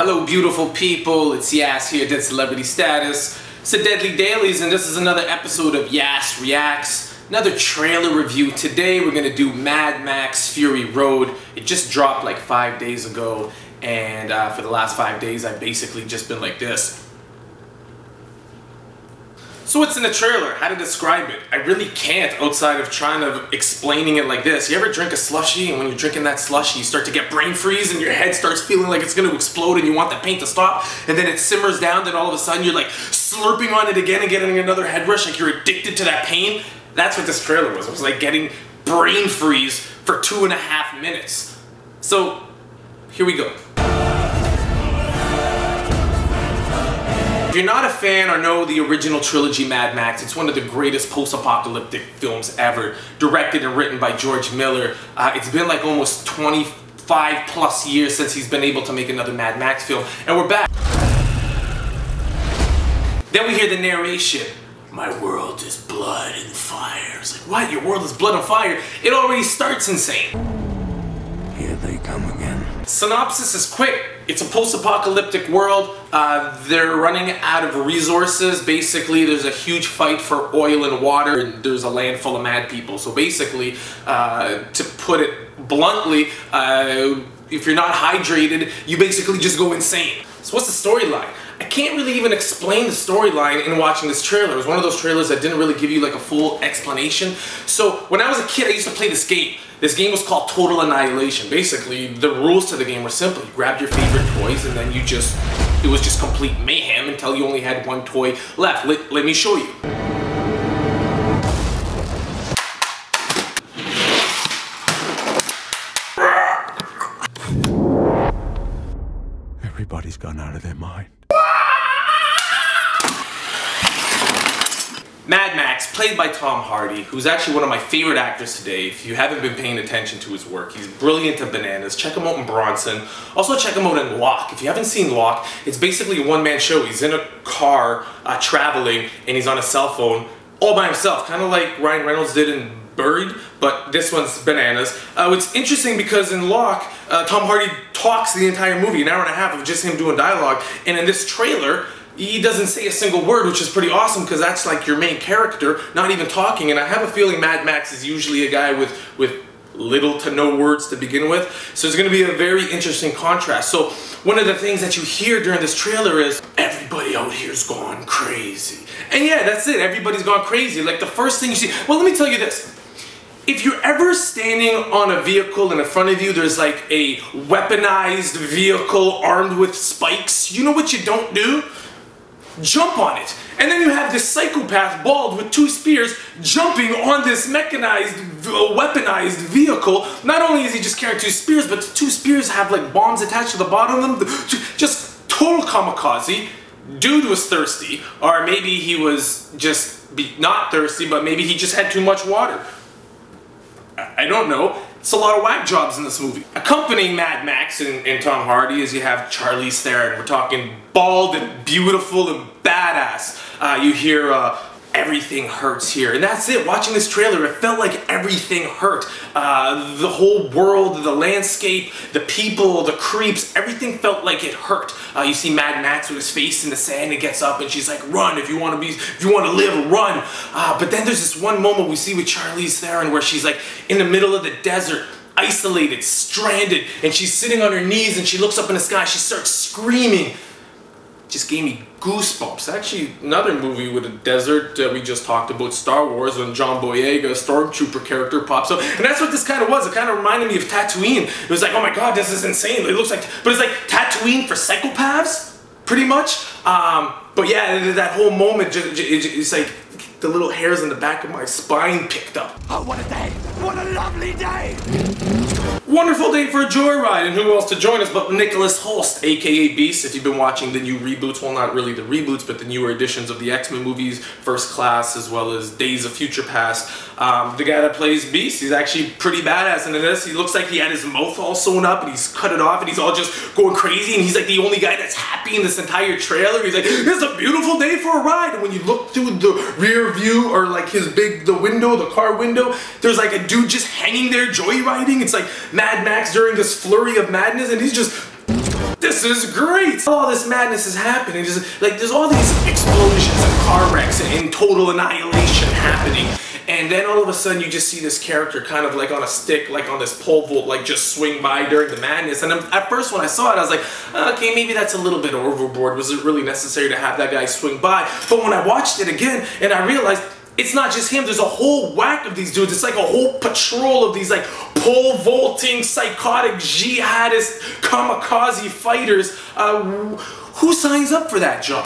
Hello beautiful people, it's Yas here, Dead Celebrity Status. It's the Deadly Dailies and this is another episode of Yas Reacts. Another trailer review. Today we're gonna do Mad Max Fury Road. It just dropped like 5 days ago and for the last 5 days I've basically just been like this. So what's in the trailer? How to describe it? I really can't outside of trying to explaining it like this. You ever drink a slushie and when you're drinking that slushie you start to get brain freeze and your head starts feeling like it's gonna explode and you want the pain to stop and then it simmers down, then all of a sudden you're like slurping on it again and getting another head rush like you're addicted to that pain? That's what this trailer was. It was like getting brain freeze for 2.5 minutes. So here we go. If you're not a fan or know the original trilogy Mad Max, it's one of the greatest post-apocalyptic films ever, directed and written by George Miller. It's been like almost 25 plus years since he's been able to make another Mad Max film, and we're back. Then we hear the narration. My world is blood and fire. It's like, what? Your world is blood and fire? It already starts insane. Here they come again. Synopsis is quick. It's a post-apocalyptic world. They're running out of resources. Basically, there's a huge fight for oil and water, and there's a land full of mad people. So basically, to put it bluntly, if you're not hydrated, you basically just go insane. So what's the storyline? I can't really even explain the storyline in watching this trailer. It was one of those trailers that didn't really give you like a full explanation. So when I was a kid, I used to play this game. This game was called Total Annihilation. Basically, the rules to the game were simple. You grabbed your favorite toys and then it was just complete mayhem until you only had one toy left. Let me show you. Everybody's gone out of their mind. Mad Max, played by Tom Hardy, who's actually one of my favorite actors today. If you haven't been paying attention to his work, he's brilliant to bananas. Check him out in Bronson. Also check him out in Locke. If you haven't seen Locke, it's basically a one-man show. He's in a car traveling and he's on a cell phone all by himself, kind of like Ryan Reynolds did in Buried, but this one's bananas. It's interesting because in Locke, Tom Hardy talks the entire movie, an hour and a half of just him doing dialogue, and in this trailer, he doesn't say a single word, which is pretty awesome because that's like your main character, not even talking. And I have a feeling Mad Max is usually a guy with little to no words to begin with. So it's going to be a very interesting contrast. So one of the things that you hear during this trailer is, everybody out here's gone crazy. And yeah, that's it. Everybody's gone crazy. Like the first thing you see, well, let me tell you this. If you're ever standing on a vehicle and in front of you there's like a weaponized vehicle armed with spikes, you know what you don't do? Jump on it. And then you have this psychopath bald with 2 spears jumping on this mechanized, weaponized vehicle. Not only is he just carrying 2 spears, but the 2 spears have like bombs attached to the bottom of them. Just total kamikaze. Dude was thirsty, or maybe he was just not thirsty, but maybe he just had too much water. I don't know. It's a lot of whack jobs in this movie. Accompanying Mad Max and Tom Hardy is you have Charlize Theron. We're talking bald and beautiful and badass. You hear everything hurts here. And that's it. Watching this trailer, it felt like everything hurt. The whole world, the landscape, the people, the creeps, everything felt like it hurt. You see Mad Max with his face in the sand and gets up and she's like, run if you want to live, run. But then there's this one moment we see with Charlize Theron where she's like in the middle of the desert, isolated, stranded, and she's sitting on her knees and she looks up in the sky, she starts screaming. Just gave me goosebumps. Actually, another movie with a desert we just talked about, Star Wars, when John Boyega, a stormtrooper character, pops up. And that's what this kind of was. It kind of reminded me of Tatooine. It was like, oh my god, this is insane. It looks like, but it's like Tatooine for psychopaths, pretty much. But yeah, that whole moment, it's like the little hairs in the back of my spine picked up. Oh, what a day! What a lovely day! Wonderful day for a joyride, and who else to join us but Nicholas Holst, aka Beast. If you've been watching the new reboots, well, not really the reboots, but the newer editions of the X-Men movies, First Class, as well as Days of Future Past. The guy that plays Beast, he's actually pretty badass into this. He looks like he had his mouth all sewn up, and he's cut it off, and he's all just going crazy, and he's like the only guy that's happy in this entire trailer. He's like, it's a beautiful day for a ride, and when you look through the rear view, or like the car window, there's like a dude just hanging there joyriding. It's like Mad Max during this flurry of madness, and he's just, this this is great. All this madness is happening. Just, like, there's all these explosions and car wrecks and total annihilation happening. And then all of a sudden you just see this character kind of like on a stick, like on this pole vault, like just swing by during the madness. And at first when I saw it, I was like, okay, maybe that's a little bit overboard. Was it really necessary to have that guy swing by? But when I watched it again and I realized it's not just him, there's a whole whack of these dudes. It's like a whole patrol of these like pole vaulting, psychotic, jihadist, kamikaze fighters. Who signs up for that job?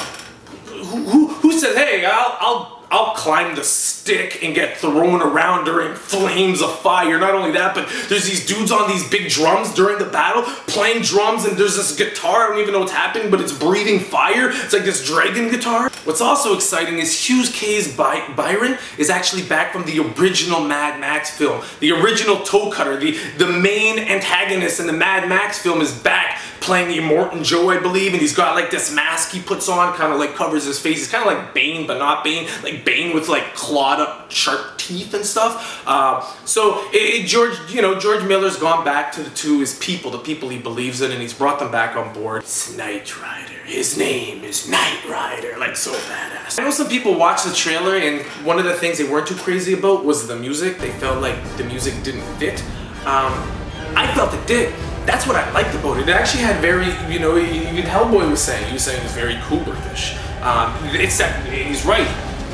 Who says, hey, I'll climb the stick and get thrown around during flames of fire. Not only that, but there's these dudes on these big drums during the battle playing drums, and there's this guitar, I don't even know what's happening, but it's breathing fire. It's like this dragon guitar. What's also exciting is Hughes K's Byron is actually back from the original Mad Max film. The original toe cutter, the main antagonist in the Mad Max film is back playing Immortan Joe, I believe, and he's got like this mask he puts on, kind of like covers his face. He's kind of like Bane, but not Bane. Like Bane with like clawed up sharp teeth and stuff. George Miller's gone back to his people, the people he believes in, and he's brought them back on board. It's Knight Rider. His name is Knight Rider. Like, so badass. I know some people watched the trailer, and one of the things they weren't too crazy about was the music. They felt like the music didn't fit. I felt it did. That's what I liked about it. It actually had very, even Hellboy was saying, it was very Kubrick-ish. He's right.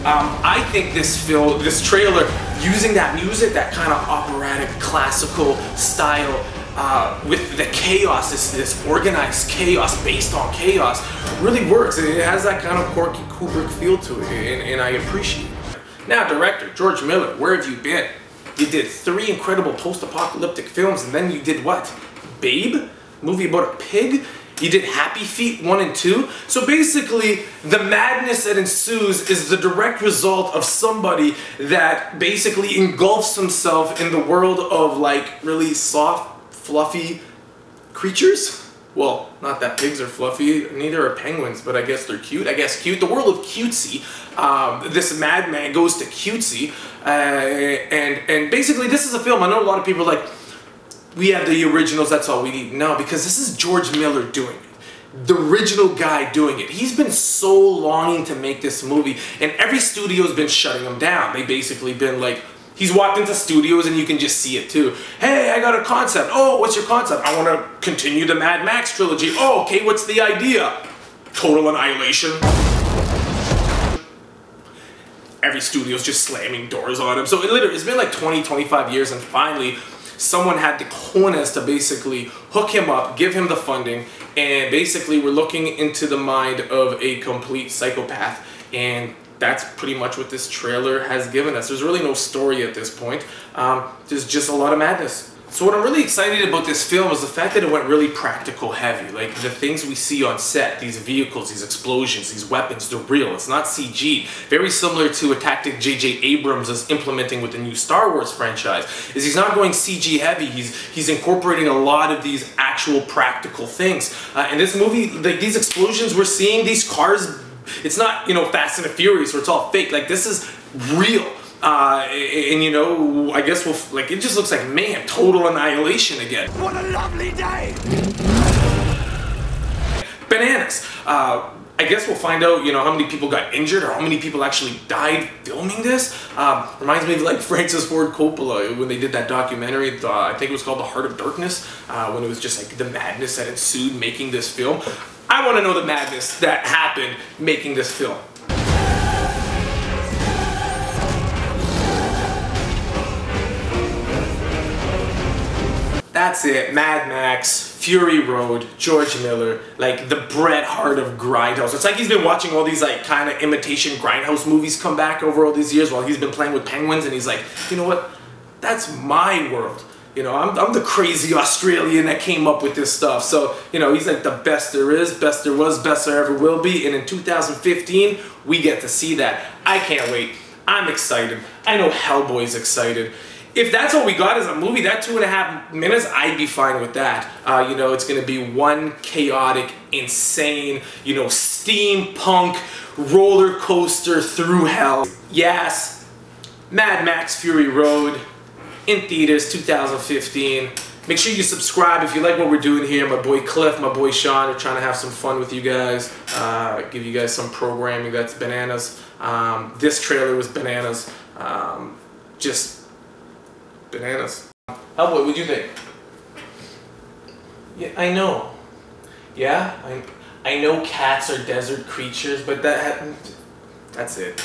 I think this trailer, using that music, that kind of operatic, classical style, with the chaos, this organized chaos based on chaos, really works. It has that kind of quirky Kubrick feel to it, and I appreciate it. Now, director George Miller, where have you been? You did 3 incredible post-apocalyptic films, and then you did what? Babe? Movie about a pig? You did Happy Feet 1 and 2? So basically, the madness that ensues is the direct result of somebody that basically engulfs himself in the world of like really soft, fluffy creatures. Well, not that pigs are fluffy, neither are penguins, but I guess they're cute. I guess cute. The world of cutesy. This madman goes to cutesy, and basically this is a film. I know a lot of people are like, we have the originals, that's all we need. No, because this is George Miller doing it. The original guy doing it. He's been so longing to make this movie, and every studio's been shutting him down. They basically been like, he's walked into studios and you can just see it too. Hey, I got a concept. Oh, what's your concept? I want to continue the Mad Max trilogy. Oh, okay, what's the idea? Total annihilation. Every studio's just slamming doors on him. So it's been like 20, 25 years, and finally, someone had the cojones to basically hook him up, give him the funding, and basically we're looking into the mind of a complete psychopath. And that's pretty much what this trailer has given us. There's really no story at this point. There's just a lot of madness. So what I'm really excited about this film is the fact that it went really practical heavy. Like the things we see on set, these vehicles, these explosions, these weapons, they're real. It's not CG. Very similar to a tactic J.J. Abrams is implementing with the new Star Wars franchise. Is he's not going CG heavy. He's incorporating a lot of these actual practical things. In this movie, like these explosions we're seeing, these cars, it's not, Fast and the Furious where it's all fake. Like this is real. I guess it just looks like, man, total annihilation again. What a lovely day! Bananas. I guess we'll find out, how many people got injured or how many people actually died filming this. Reminds me of like Francis Ford Coppola when they did that documentary, I think it was called The Heart of Darkness, when it was just like the madness that ensued making this film. I want to know the madness that happened making this film. That's it, Mad Max, Fury Road, George Miller, like the Bret Hart of Grindhouse. It's like he's been watching all these like kind of imitation Grindhouse movies come back over all these years while he's been playing with penguins, and he's like, you know what, that's my world. I'm the crazy Australian that came up with this stuff. So, he's like the best there is, best there was, best there ever will be, and in 2015, we get to see that. I can't wait. I'm excited. I know Hellboy's excited. If that's all we got as a movie, that 2.5 minutes, I'd be fine with that. It's going to be one chaotic, insane, steampunk roller coaster through hell. Yes, Mad Max Fury Road in theaters 2015. Make sure you subscribe if you like what we're doing here. My boy Cliff, my boy Sean are trying to have some fun with you guys. Give you guys some programming that's bananas. This trailer was bananas. Just bananas. Hellboy, what'd you think? Yeah, I know. Yeah, I know cats are desert creatures, but that's it.